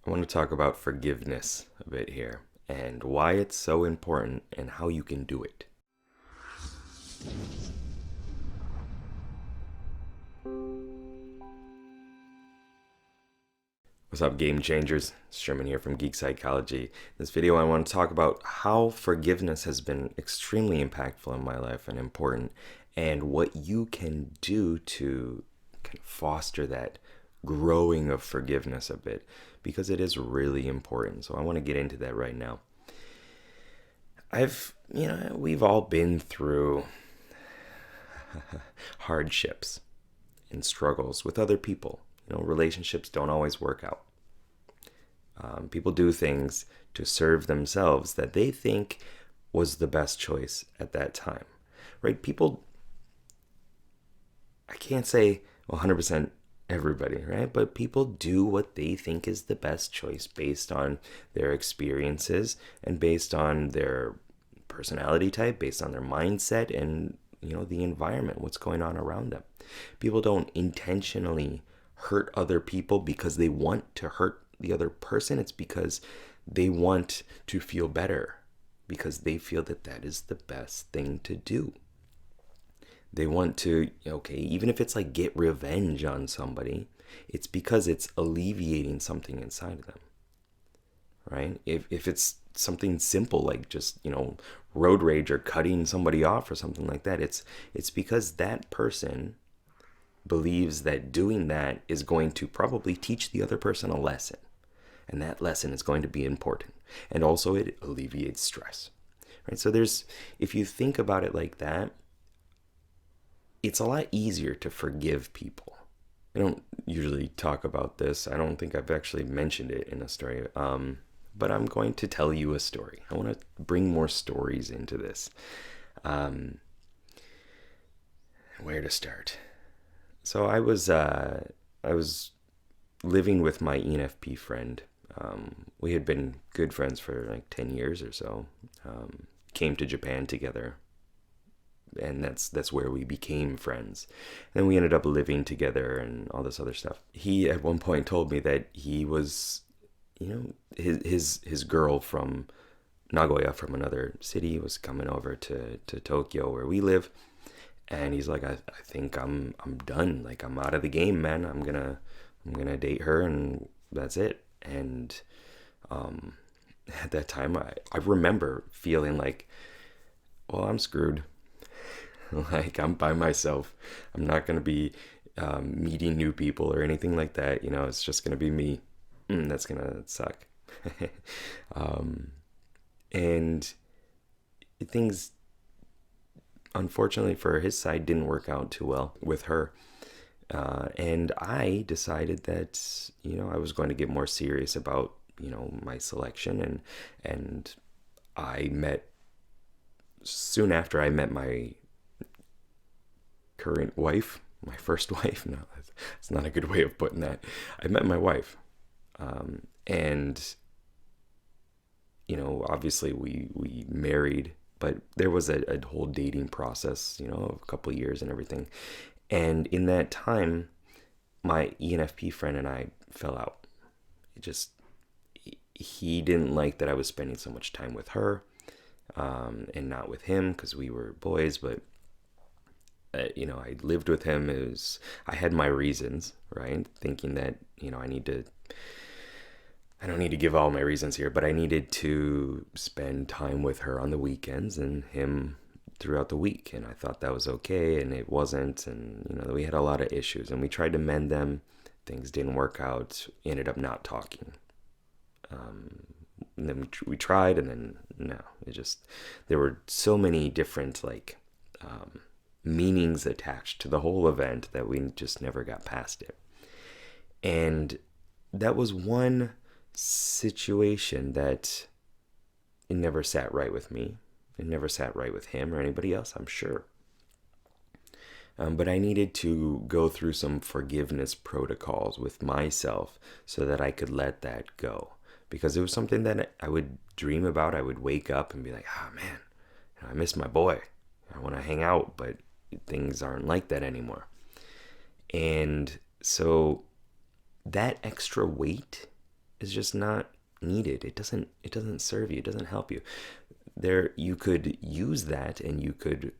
I want to talk about forgiveness a bit here and why it's so important and how you can do it. What's up, game changers? It's Sherman here from Geek Psychology. In this video, I want to talk about how forgiveness has been extremely impactful in my life and important, and what you can do to kind of foster that growing of forgiveness a bit, because it is really important. So I want to get into that right now. We've all been through hardships and struggles with other people. Relationships don't always work out. People do things to serve themselves that they think was the best choice at that time, right? I can't say 100% everybody, right? But people do what they think is the best choice based on their experiences and based on their personality type, based on their mindset and, the environment, what's going on around them. People don't intentionally hurt other people because they want to hurt the other person. It's because they want to feel better, because they feel that that is the best thing to do. They want to, even if it's like get revenge on somebody, it's because it's alleviating something inside of them, right? If it's something simple like just, road rage or cutting somebody off or something like that, it's because that person believes that doing that is going to probably teach the other person a lesson. And that lesson is going to be important. And also it alleviates stress, right? So if you think about it like that, it's a lot easier to forgive people. I don't usually talk about this. I don't think I've actually mentioned it in a story. But I'm going to tell you a story. I want to bring more stories into this. Where to start? So I was living with my ENFP friend. We had been good friends for like 10 years or so. Came to Japan together, and that's where we became friends. And we ended up living together and all this other stuff. He at one point told me that he was, his girl from Nagoya, from another city, was coming over to Tokyo where we live. And he's like, I think I'm done. Like, I'm out of the game, man. I'm gonna date her and that's it. And at that time I remember feeling like, well, I'm screwed. Like, I'm by myself. I'm not gonna be meeting new people or anything like that. It's just gonna be me. That's gonna suck. And things, unfortunately for his side, didn't work out too well with her. And I decided that, I was going to get more serious about, my selection. And I met, soon after I met my current wife, my first wife. No, that's not a good way of putting that. I met my wife. And, obviously we married, but there was a whole dating process, of a couple of years and everything. And in that time, my ENFP friend and I fell out. He didn't like that I was spending so much time with her, and not with him, because we were boys. But I lived with him. I had my reasons, right? Thinking that, I don't need to give all my reasons here, but I needed to spend time with her on the weekends and him throughout the week. And I thought that was okay, and it wasn't. And, we had a lot of issues, and we tried to mend them. Things didn't work out. Ended up not talking. And then we tried, and then no. There were so many different, meanings attached to the whole event that we just never got past it. And that was one situation that it never sat right with me. It never sat right with him or anybody else, I'm sure. But I needed to go through some forgiveness protocols with myself so that I could let that go. Because it was something that I would dream about. I would wake up and be like, oh man, I miss my boy. I want to hang out, but things aren't like that anymore. And so that extra weight is just not needed. It doesn't serve you. It doesn't help you. You could use that, and you could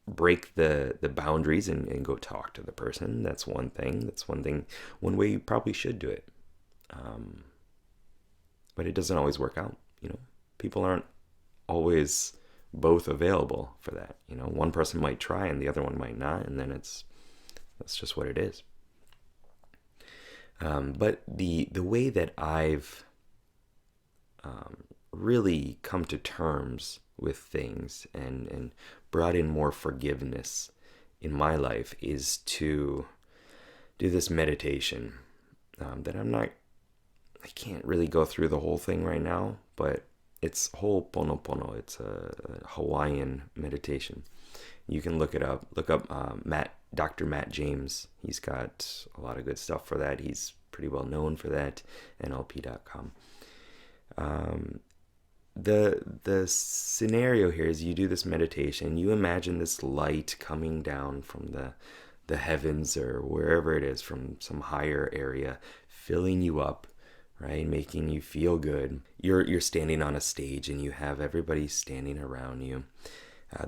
break the boundaries and go talk to the person. That's one thing. One way you probably should do it. But it doesn't always work out. People aren't always both available for that. One person might try and the other one might not, and then that's just what it is. But the way that I've really come to terms with things and brought in more forgiveness in my life is to do this meditation that I can't really go through the whole thing right now, but it's Ho'oponopono. It's a Hawaiian meditation. You can look it up. Look up Dr. Matt James. He's got a lot of good stuff for that. He's pretty well known for that. NLP.com. The scenario here is you do this meditation. You imagine this light coming down from the heavens or wherever it is, from some higher area, filling you up, right? Making you feel good. You're standing on a stage and you have everybody standing around you.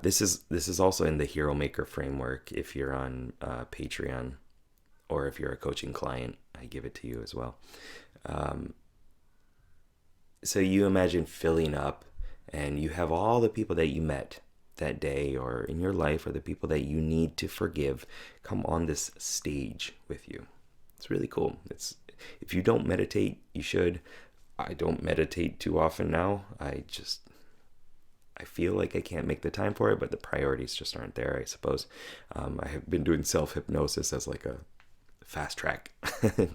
This is also in the Hero Maker framework. If you're on Patreon, or if you're a coaching client, I give it to you as well. So you imagine filling up, and you have all the people that you met that day or in your life, or the people that you need to forgive, come on this stage with you. It's really cool. If you don't meditate, you should. I don't meditate too often now. I feel like I can't make the time for it, but the priorities just aren't there, I suppose. I have been doing self-hypnosis as like a fast track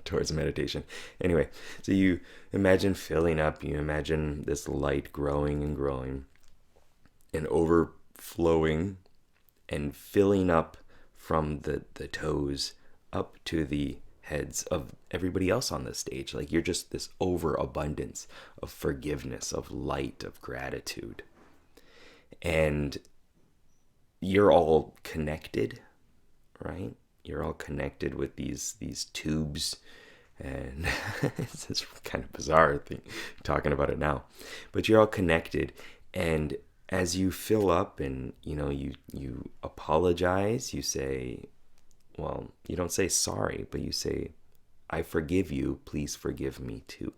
towards meditation. Anyway, so you imagine filling up, you imagine this light growing and growing and overflowing and filling up from the toes up to the heads of everybody else on the stage. Like you're just this overabundance of forgiveness, of light, of gratitude. And you're all connected, right? You're all connected with these tubes, and it's this kind of bizarre thing talking about it now, but you're all connected. And as you fill up, and you apologize, you say, well, you don't say sorry, but you say, I forgive you, please forgive me too.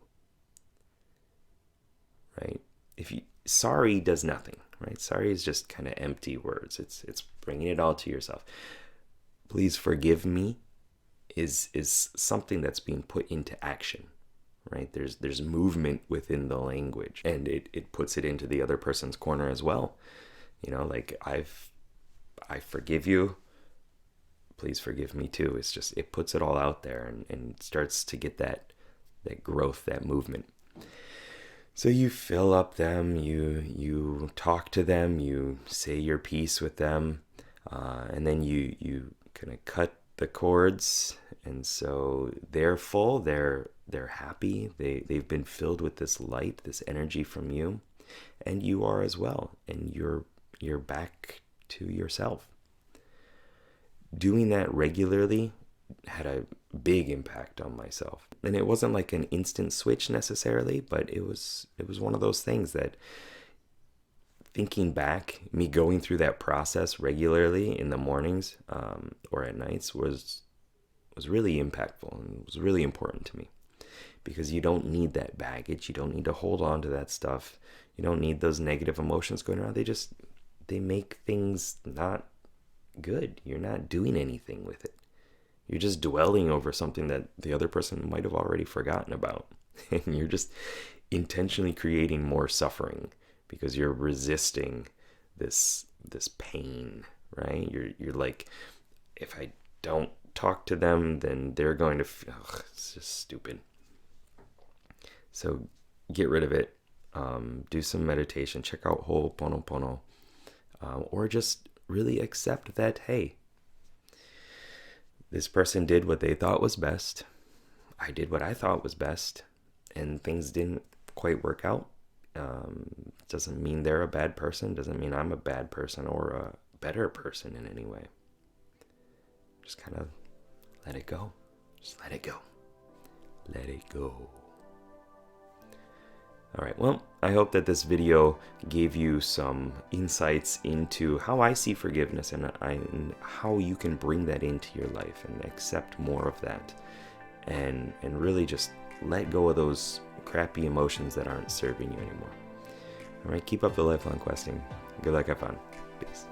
Right? Sorry does nothing, right? Sorry is just kind of empty words. It's bringing it all to yourself. Please forgive me is something that's being put into action, right? There's movement within the language, and it puts it into the other person's corner as well. Like I forgive you, please forgive me too. It's just, it puts it all out there and starts to get that growth, that movement. So you fill up them, you talk to them, you say your piece with them, and then you kind of cut the cords, and so they're full, they're happy, they've been filled with this light, this energy from you, and you are as well, and you're back to yourself. Doing that regularly had a big impact on myself, and it wasn't like an instant switch necessarily, but it was one of those things that, thinking back, me going through that process regularly in the mornings or at nights was really impactful and was really important to me, because you don't need that baggage. You don't need to hold on to that stuff. You don't need those negative emotions going around. They make things not good. You're not doing anything with it. You're just dwelling over something that the other person might have already forgotten about. And you're just intentionally creating more suffering, because you're resisting this pain, right? You're like, if I don't talk to them, then they're going to feel, it's just stupid. So get rid of it. Do some meditation. Check out Ho'oponopono. Or just really accept that, hey, this person did what they thought was best. I did what I thought was best, and things didn't quite work out. Doesn't mean they're a bad person. Doesn't mean I'm a bad person or a better person in any way. Just kind of let it go. Just let it go. Let it go. All right, well, I hope that this video gave you some insights into how I see forgiveness and how you can bring that into your life and accept more of that and really just let go of those crappy emotions that aren't serving you anymore. All right, keep up the lifelong questing. Good luck, have fun. Peace.